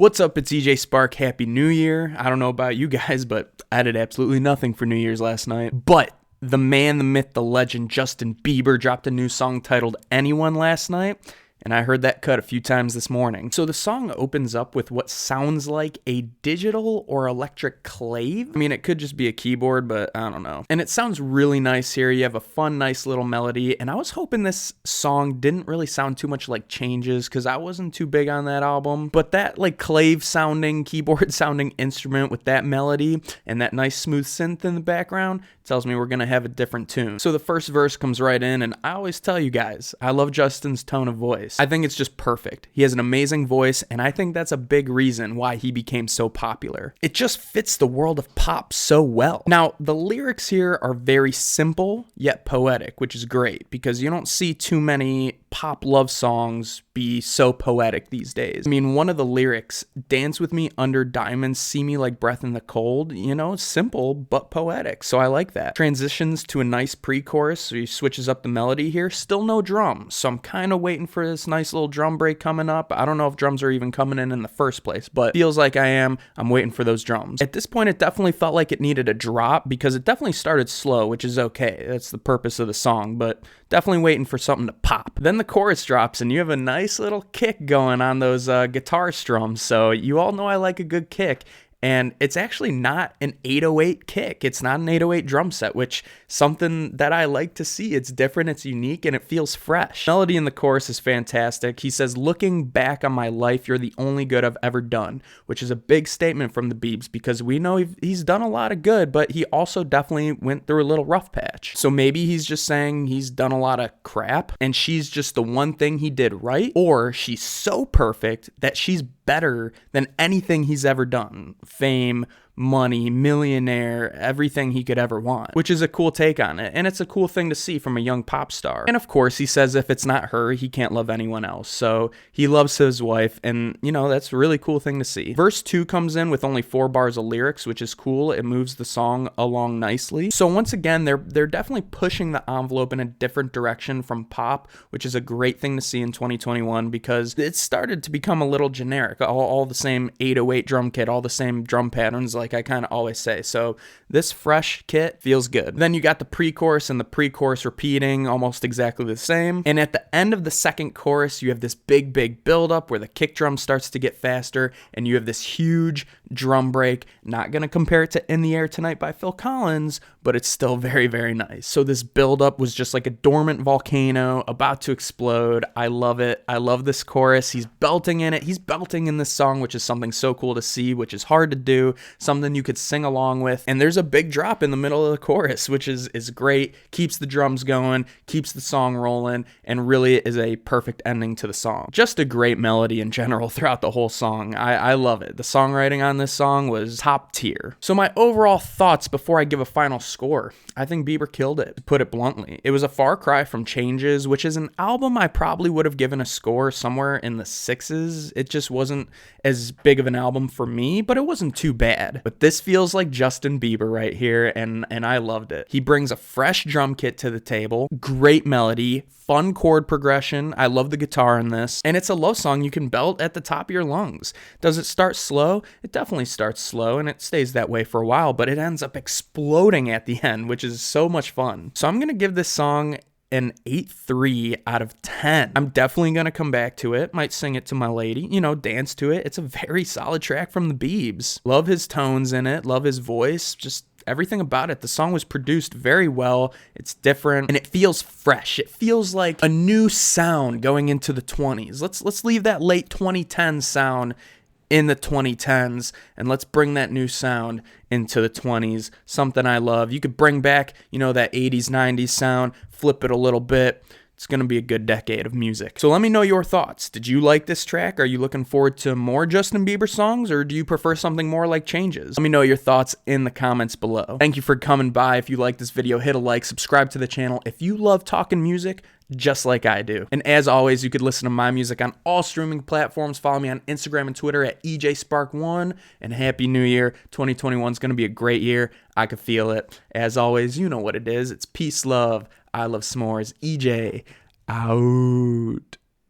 What's up, it's EJ Spark. Happy New Year. I don't know about you guys, but I did absolutely nothing for New Year's last night. But the man, the myth, the legend, Justin Bieber dropped a new song titled Anyone last night, and I heard that cut a few times this morning. So the song opens up with what sounds like a digital or electric clave. I mean, it could just be a keyboard, but I don't know. And it sounds really nice here. You have a fun, nice little melody, and I was hoping this song didn't really sound too much like Changes, because I wasn't too big on that album. But that like clave sounding, keyboard sounding instrument with that melody and that nice smooth synth in the background tells me we're gonna have a different tune. So the first verse comes right in, and I always tell you guys, I love Justin's tone of voice. I think it's just perfect. He has an amazing voice, and I think that's a big reason why he became so popular. It just fits the world of pop so well. Now, the lyrics here are very simple, yet poetic, which is great, because you don't see too many pop love songs be so poetic these days. I mean, one of the lyrics, dance with me under diamonds, see me like breath in the cold, you know, simple but poetic, so I like that. Transitions to a nice pre-chorus, so he switches up the melody here. Still no drums, so I'm kind of waiting for this nice little drum break coming up. I don't know if drums are even coming in the first place, but feels like I am. I'm waiting for those drums. At this point, it definitely felt like it needed a drop, because it definitely started slow, which is okay. That's the purpose of the song, but definitely waiting for something to pop. Then the chorus drops, and you have a nice little kick going on those guitar strums, so you all know I like a good kick. And it's actually not an 808 kick. It's not an 808 drum set, which something that I like to see. It's different, it's unique, and it feels fresh. Melody in the chorus is fantastic. He says, looking back on my life, you're the only good I've ever done, which is a big statement from the Biebs, because we know he's done a lot of good, but he also definitely went through a little rough patch. So maybe he's just saying he's done a lot of crap, and she's just the one thing he did right, or she's so perfect that she's better than anything he's ever done. Fame, money, millionaire, everything he could ever want, which is a cool take on it, and it's a cool thing to see from a young pop star. And of course, he says if it's not her, he can't love anyone else, so he loves his wife, and you know, that's a really cool thing to see. Verse 2 comes in with only 4 bars of lyrics, which is cool. It moves the song along nicely. So once again, they're definitely pushing the envelope in a different direction from pop, which is a great thing to see in 2021, because it started to become a little generic, all the same 808 drum kit, all the same drum patterns, like I kind of always say. So this fresh kit feels good. Then you got the pre-chorus and the pre-chorus repeating almost exactly the same. And at the end of the second chorus, you have this big build-up where the kick drum starts to get faster, and you have this huge drum break. Not going to compare it to In the Air Tonight by Phil Collins, but it's still very, very nice. So this build-up was just like a dormant volcano about to explode. I love it. I love this chorus. He's belting in it. He's belting in this song, which is something so cool to see, which is hard to do, something you could sing along with. And there's a big drop in the middle of the chorus, which is great, keeps the drums going, keeps the song rolling, and really is a perfect ending to the song. Just a great melody in general throughout the whole song. I love it. The songwriting on this song was top tier. So my overall thoughts before I give a final score: I think Bieber killed it, to put it bluntly. It was a far cry from Changes, which is an album I probably would have given a score somewhere in the 6s. It just wasn't as big of an album for me, but it wasn't too bad. But this feels like Justin Bieber right here, and I loved it. He brings a fresh drum kit to the table, great melody, fun chord progression. I love the guitar in this, and it's a love song you can belt at the top of your lungs. Does it start slow? It definitely starts slow, and it stays that way for a while, but it ends up exploding at the end, which is so much fun. So I'm gonna give this song an 8.3 out of 10. I'm definitely going to come back to it. Might sing it to my lady, you know, dance to it. It's a very solid track from the Biebs. Love his tones in it. Love his voice. Just everything about it. The song was produced very well. It's different, and it feels fresh. It feels like a new sound going into the 20s. Let's leave that late 2010 sound in the 2010s, and let's bring that new sound into the 20s. Something I love. You could bring back, you know, that 80s, 90s sound, flip it a little bit. It's going to be a good decade of music. So let me know your thoughts. Did you like this track? Are you looking forward to more Justin Bieber songs, or do you prefer something more like Changes? Let me know your thoughts in the comments below. Thank you for coming by. If you like this video, hit a like, subscribe to the channel. If you love talking music, just like I do. And as always, you could listen to my music on all streaming platforms. Follow me on Instagram and Twitter at EJSpark1. And Happy New Year. 2021 is going to be a great year. I can feel it. As always, you know what it is. It's peace, love. I love s'mores. EJ out.